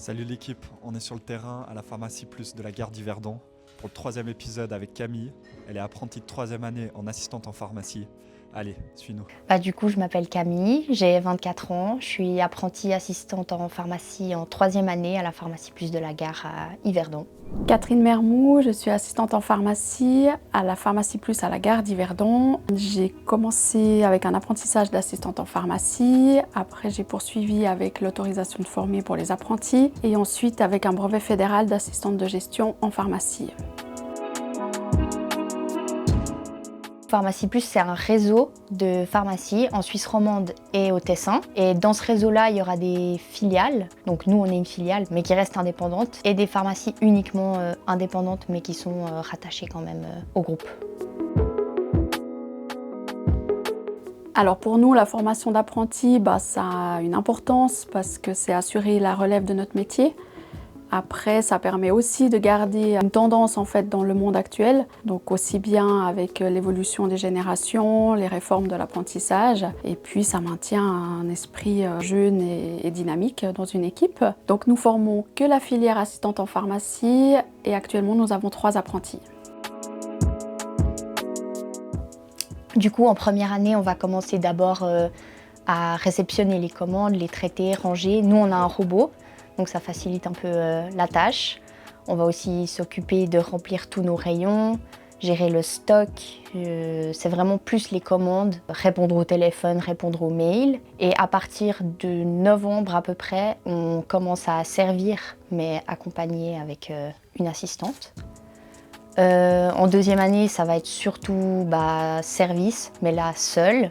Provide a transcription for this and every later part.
Salut l'équipe, on est sur le terrain à la pharmacie plus de la gare d'Yverdon pour le 3e épisode avec Camille. Elle est apprentie de 3e année en assistante en pharmacie. Allez, suis-nous. Du coup, je m'appelle Camille, j'ai 24 ans, je suis apprentie assistante en pharmacie en 3e année à la pharmacie plus de la gare à Yverdon. Catherine Mermou, je suis assistante en pharmacie à la pharmacie plus à la gare d'Yverdon. J'ai commencé avec un apprentissage d'assistante en pharmacie, après j'ai poursuivi avec l'autorisation de former pour les apprentis et ensuite avec un brevet fédéral d'assistante de gestion en pharmacie. Pharmacie Plus, c'est un réseau de pharmacies en Suisse romande et au Tessin. Et dans ce réseau-là, il y aura des filiales. Donc nous, on est une filiale, mais qui reste indépendante. Et des pharmacies uniquement indépendantes, mais qui sont rattachées quand même au groupe. Alors pour nous, la formation d'apprenti, ça a une importance parce que c'est assurer la relève de notre métier. Après, ça permet aussi de garder une tendance en fait dans le monde actuel, donc aussi bien avec l'évolution des générations, les réformes de l'apprentissage, et puis ça maintient un esprit jeune et dynamique dans une équipe. Donc nous formons que la filière assistante en pharmacie et actuellement nous avons 3 apprentis. Du coup, en première année, on va commencer d'abord à réceptionner les commandes, les traiter, ranger. Nous, on a un robot. Donc ça facilite un peu la tâche. On va aussi s'occuper de remplir tous nos rayons, gérer le stock. C'est vraiment plus les commandes, répondre au téléphone, répondre aux mails. Et à partir de novembre à peu près, on commence à servir, mais accompagné avec une assistante. En deuxième année, ça va être surtout service, mais là seul.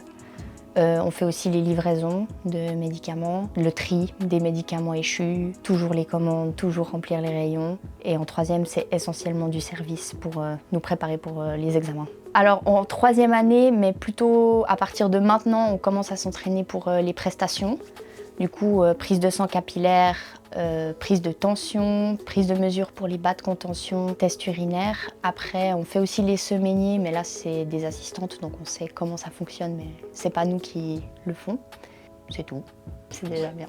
On fait aussi les livraisons de médicaments, le tri des médicaments échus, toujours les commandes, toujours remplir les rayons. Et en troisième, c'est essentiellement du service pour nous préparer pour les examens. Alors en troisième année, mais plutôt à partir de maintenant, on commence à s'entraîner pour les prestations. Du coup, prise de sang capillaire, prise de tension, prise de mesure pour les bas de contention, test urinaire. Après, on fait aussi les semainiers, mais là, c'est des assistantes, donc on sait comment ça fonctionne, mais c'est pas nous qui le font. C'est tout, c'est déjà bien.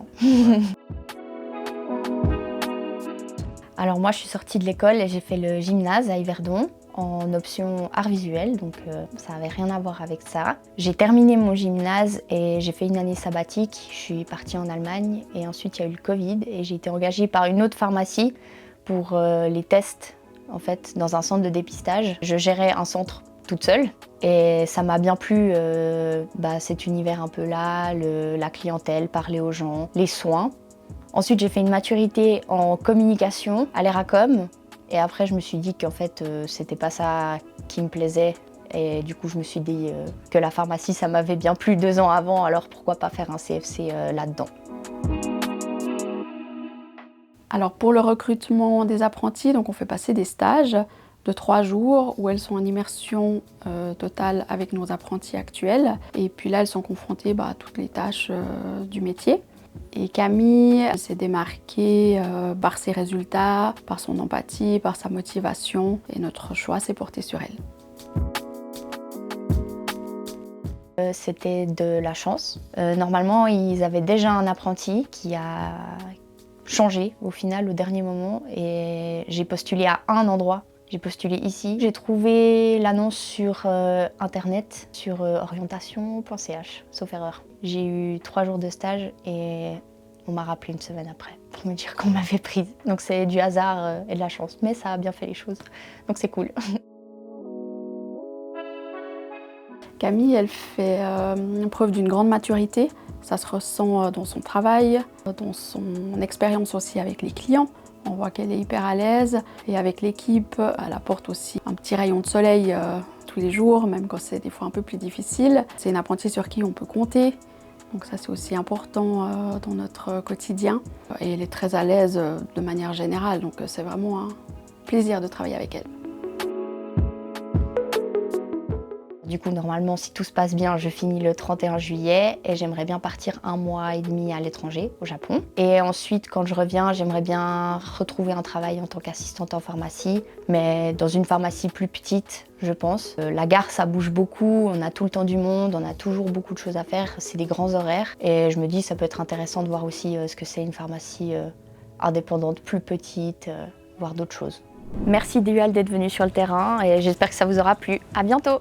Alors moi, je suis sortie de l'école et j'ai fait le gymnase à Yverdon en option art visuel, donc ça n'avait rien à voir avec ça. J'ai terminé mon gymnase et j'ai fait une année sabbatique. Je suis partie en Allemagne et ensuite il y a eu le Covid et j'ai été engagée par une autre pharmacie pour les tests en fait, dans un centre de dépistage. Je gérais un centre toute seule et ça m'a bien plu cet univers un peu là, la clientèle, parler aux gens, les soins. Ensuite j'ai fait une maturité en communication à l'ERACOM. Et après, je me suis dit qu'en fait, c'était pas ça qui me plaisait. Et du coup, je me suis dit que la pharmacie, ça m'avait bien plu 2 ans avant, alors pourquoi pas faire un CFC là-dedans. Alors pour le recrutement des apprentis, donc on fait passer des stages de 3 jours où elles sont en immersion totale avec nos apprentis actuels. Et puis là, elles sont confrontées à toutes les tâches du métier. Et Camille s'est démarquée par ses résultats, par son empathie, par sa motivation. Et notre choix s'est porté sur elle. C'était de la chance. Normalement, ils avaient déjà un apprenti qui a changé au final, au dernier moment. Et j'ai postulé à un endroit. J'ai postulé ici. J'ai trouvé l'annonce sur internet, sur orientation.ch, sauf erreur. J'ai eu 3 jours de stage et on m'a rappelé une semaine après pour me dire qu'on m'avait prise. Donc c'est du hasard et de la chance, mais ça a bien fait les choses. Donc c'est cool. Camille, elle fait preuve d'une grande maturité. Ça se ressent dans son travail, dans son expérience aussi avec les clients. On voit qu'elle est hyper à l'aise et avec l'équipe, elle apporte aussi un petit rayon de soleil tous les jours, même quand c'est des fois un peu plus difficile. C'est une apprentie sur qui on peut compter, donc ça c'est aussi important dans notre quotidien. Et elle est très à l'aise de manière générale, donc c'est vraiment un plaisir de travailler avec elle. Du coup, normalement, si tout se passe bien, je finis le 31 juillet et j'aimerais bien partir 1 mois et demi à l'étranger, au Japon. Et ensuite, quand je reviens, j'aimerais bien retrouver un travail en tant qu'assistante en pharmacie, mais dans une pharmacie plus petite, je pense. La gare, ça bouge beaucoup, on a tout le temps du monde, on a toujours beaucoup de choses à faire, c'est des grands horaires. Et je me dis, ça peut être intéressant de voir aussi ce que c'est une pharmacie indépendante, plus petite, voir d'autres choses. Merci Dual d'être venu sur le terrain et j'espère que ça vous aura plu. À bientôt!